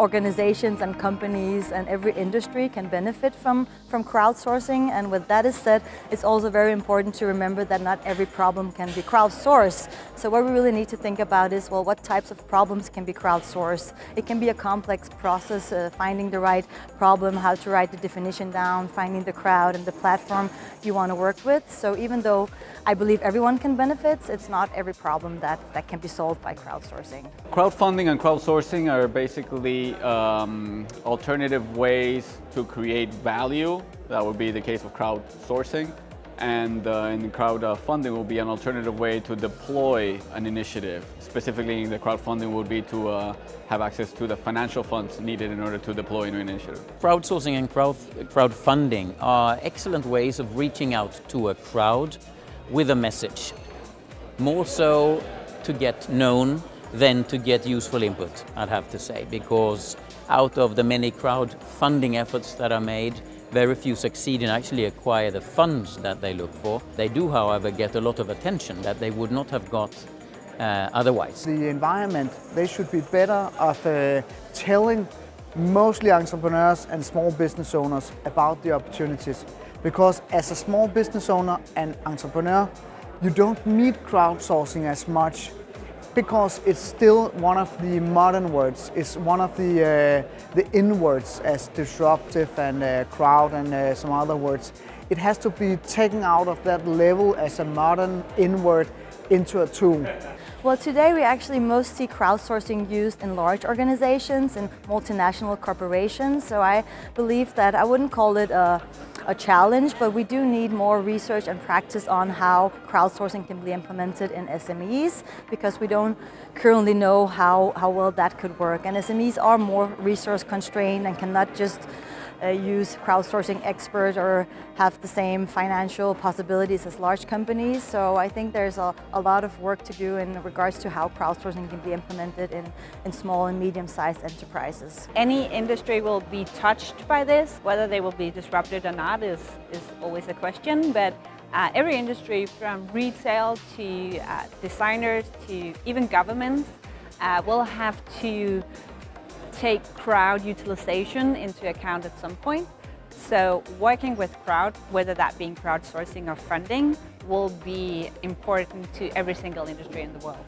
organizations and companies and every industry can benefit from crowdsourcing. And with that is said, it's also very important to remember that not every problem can be crowdsourced. So what we really need to think about is, well, what types of problems can be crowdsourced? It can be a complex process, finding the right problem, how to write the definition down, finding the crowd and the platform you want to work with. So even though I believe everyone can benefit, it's not every problem that can be solved by crowdsourcing. Crowdfunding and crowdsourcing are basically alternative ways to create value. That would be the case of crowdsourcing. And in crowdfunding will be an alternative way to deploy an initiative. Specifically, the crowdfunding would be to have access to the financial funds needed in order to deploy a new initiative. Crowdsourcing and crowdfunding are excellent ways of reaching out to a crowd with a message. More so to get known than to get useful input, I'd have to say, because out of the many crowdfunding efforts that are made, very few succeed in actually acquire the funds that they look for. They do, however, get a lot of attention that they would not have got otherwise. The environment, they should be better of telling mostly entrepreneurs and small business owners about the opportunities. Because as a small business owner and entrepreneur, you don't need crowdsourcing as much, because it's still one of the modern words. It's one of the in words, as disruptive and crowd and some other words. It has to be taken out of that level as a modern in word into a tool. Well, today we actually most see crowdsourcing used in large organizations and multinational corporations. So I believe that I wouldn't call it a challenge, but we do need more research and practice on how crowdsourcing can be implemented in SMEs, because we don't currently know how well that could work. And SMEs are more resource constrained and cannot just use crowdsourcing experts or have the same financial possibilities as large companies. So I think there's a lot of work to do in regards to how crowdsourcing can be implemented in small and medium-sized enterprises. Any industry will be touched by this. Whether they will be disrupted or not is always a question, but every industry, from retail to designers to even governments, will have to take crowd utilization into account at some point. So working with crowd, whether that being crowdsourcing or funding, will be important to every single industry in the world.